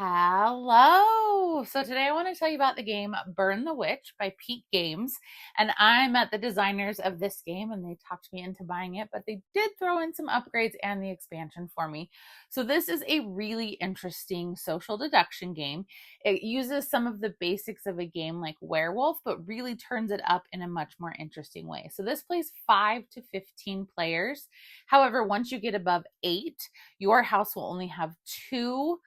Hello. So today I want to tell you about the game Burn the Witch by Peak Games. And I met the designers of this game and they talked me into buying it, but they did throw in some upgrades and the expansion for me. So this is a really interesting social deduction game. It uses some of the basics of a game like Werewolf, but really turns it up in a much more interesting way. So this plays 5 to 15 players. However, once you get above 8, your house will only have 2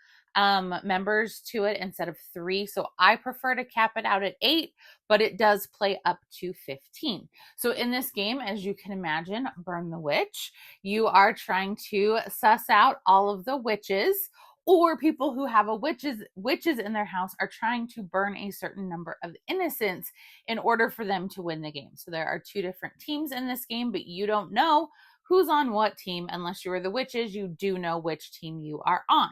members to it instead of 3. So I prefer to cap it out at 8, but it does play up to 15. So in this game, as you can imagine, Burn the Witch, you are trying to suss out all of the witches, or people who have witches in their house are trying to burn a certain number of innocents in order for them to win the game. So there are 2 different teams in this game, but you don't know who's on what team. Unless you are the witches, you do know which team you are on.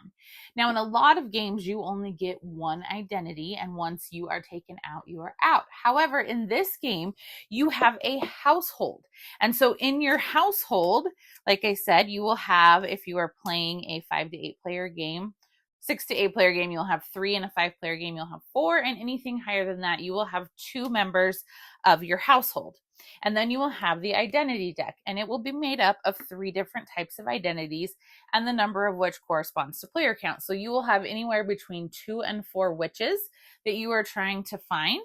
Now, in a lot of games, you only get one identity, and once you are taken out, you are out. However, in this game, you have a household. And so in your household, like I said, you will have, if you are playing a 5 to 8 player game, 6 to 8 player game, you'll have 3, and a 5 player game, you'll have 4, and anything higher than that, you will have 2 members of your household. And then you will have the identity deck, and it will be made up of 3 different types of identities, and the number of which corresponds to player count. So you will have anywhere between 2 and 4 witches that you are trying to find.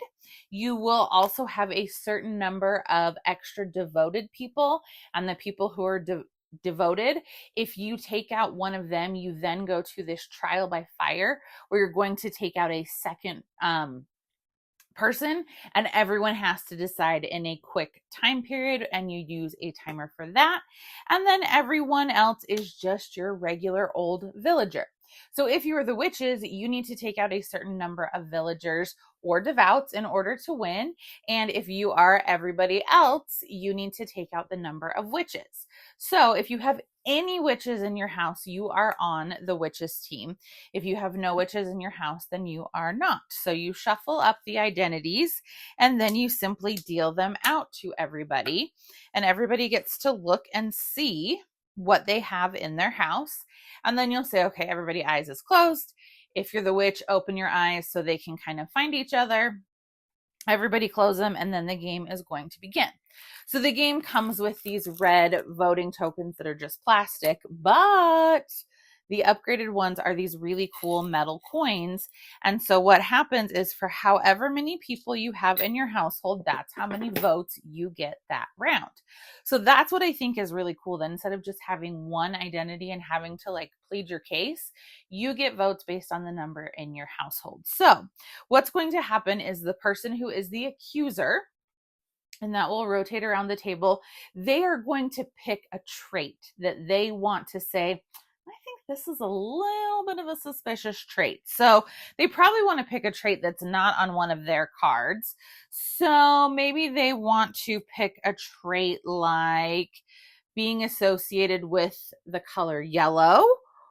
You will also have a certain number of extra devoted people, and the people who are devoted, if you take out one of them, you then go to this trial by fire where you're going to take out a second person, and everyone has to decide in a quick time period, and you use a timer for that. And then everyone else is just your regular old villager. So if you are the witches, you need to take out a certain number of villagers or devouts in order to win. And if you are everybody else, you need to take out the number of witches. So if you have any witches in your house, you are on the witches team. If you have no witches in your house, then you are not. So you shuffle up the identities, and then you simply deal them out to everybody. And everybody gets to look and see what they have in their house. And then you'll say, okay, everybody eyes is closed. If you're the witch, open your eyes so they can kind of find each other. Everybody close them, and then the game is going to begin. So the game comes with these red voting tokens that are just plastic, but the upgraded ones are these really cool metal coins. And so what happens is, for however many people you have in your household, that's how many votes you get that round. So that's what I think is really cool. Then instead of just having one identity and having to like plead your case, you get votes based on the number in your household. So what's going to happen is the person who is the accuser, and that will rotate around the table, they are going to pick a trait that they want to say, I think this is a little bit of a suspicious trait. So they probably want to pick a trait that's not on one of their cards. So maybe they want to pick a trait like being associated with the color yellow.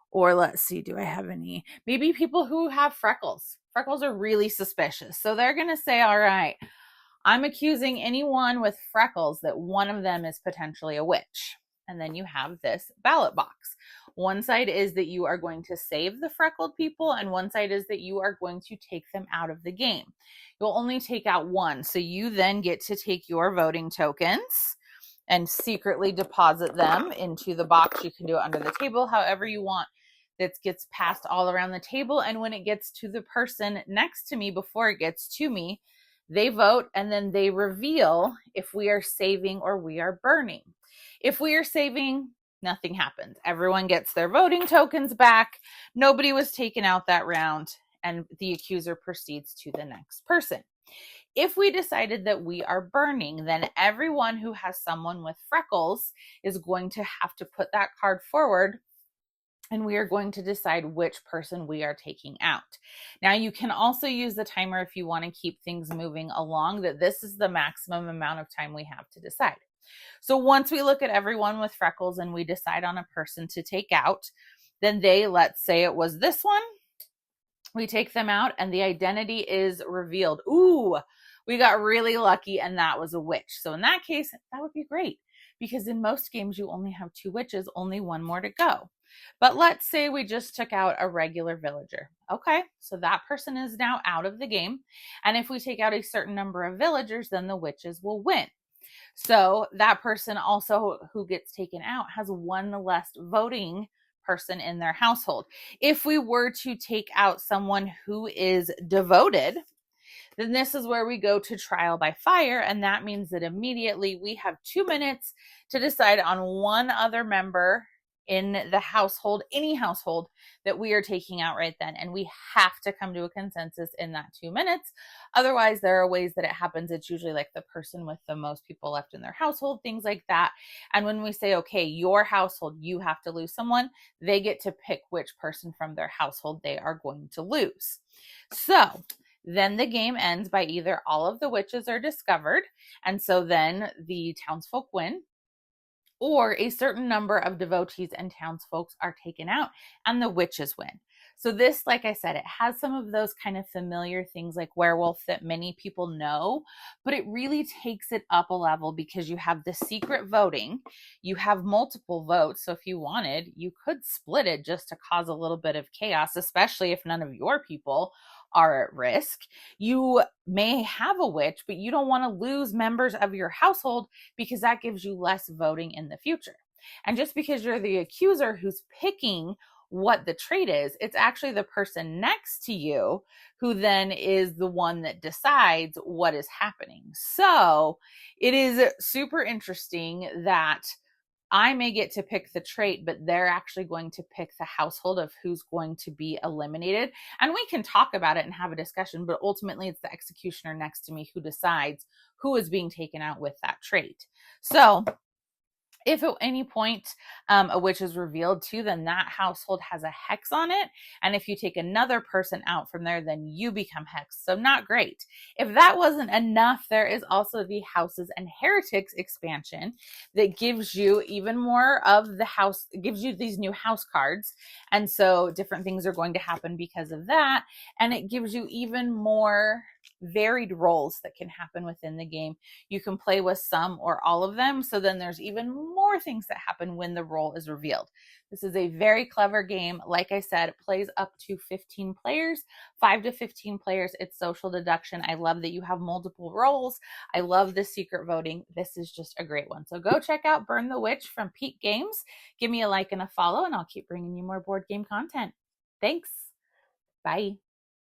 Or let's see, do I have any? Maybe people who have freckles. Freckles are really suspicious. So they're going to say, all right, I'm accusing anyone with freckles that one of them is potentially a witch. And then you have this ballot box. One side is that you are going to save the freckled people, and one side is that you are going to take them out of the game. You'll only take out one. So you then get to take your voting tokens and secretly deposit them into the box. You can do it under the table, however you want. That gets passed all around the table. And when it gets to the person next to me, before it gets to me, they vote, and then they reveal if we are saving or we are burning. If we are saving, nothing happens. Everyone gets their voting tokens back. Nobody was taken out that round, and the accuser proceeds to the next person. If we decided that we are burning, then everyone who has someone with freckles is going to have to put that card forward, and we are going to decide which person we are taking out. Now, you can also use the timer if you want to keep things moving along, that this is the maximum amount of time we have to decide. So once we look at everyone with freckles and we decide on a person to take out, then let's say it was this one. We take them out and the identity is revealed. Ooh, we got really lucky and that was a witch. So in that case, that would be great, because in most games you only have 2 witches, only one more to go. But let's say we just took out a regular villager. Okay, so that person is now out of the game. And if we take out a certain number of villagers, then the witches will win. So that person also who gets taken out has one less voting person in their household. If we were to take out someone who is devoted, then this is where we go to trial by fire. And that means that immediately we have 2 minutes to decide on one other member in the household, any household that we are taking out right then. And we have to come to a consensus in that 2 minutes. Otherwise, there are ways that it happens. It's usually like the person with the most people left in their household, things like that. And when we say, okay, your household, you have to lose someone, they get to pick which person from their household they are going to lose. So then the game ends by either all of the witches are discovered, and so then the townsfolk win, or a certain number of devotees and townsfolk are taken out and the witches win. So this, like I said, it has some of those kind of familiar things like werewolf that many people know, but it really takes it up a level because you have the secret voting, you have multiple votes. So if you wanted, you could split it just to cause a little bit of chaos, especially if none of your people are at risk. You may have a witch, but you don't want to lose members of your household because that gives you less voting in the future. And just because you're the accuser who's picking what the trait is, it's actually the person next to you who then is the one that decides what is happening. So it is super interesting that I may get to pick the trait, but they're actually going to pick the household of who's going to be eliminated. And we can talk about it and have a discussion, but ultimately it's the executioner next to me who decides who is being taken out with that trait. So if at any point a witch is revealed to, then that household has a hex on it. And if you take another person out from there, then you become hexed. So not great. If that wasn't enough, there is also the Houses and Heretics expansion that gives you even more of the house, gives you these new house cards. And so different things are going to happen because of that. And it gives you even more varied roles that can happen within the game. You can play with some or all of them. So then there's even more things that happen when the role is revealed. This is a very clever game. Like I said, it plays up to 15 players, 5 to 15 players. It's social deduction. I love that you have multiple roles. I love the secret voting. This is just a great one. So go check out Burn the Witch from Peak Games. Give me a like and a follow, and I'll keep bringing you more board game content. Thanks. Bye.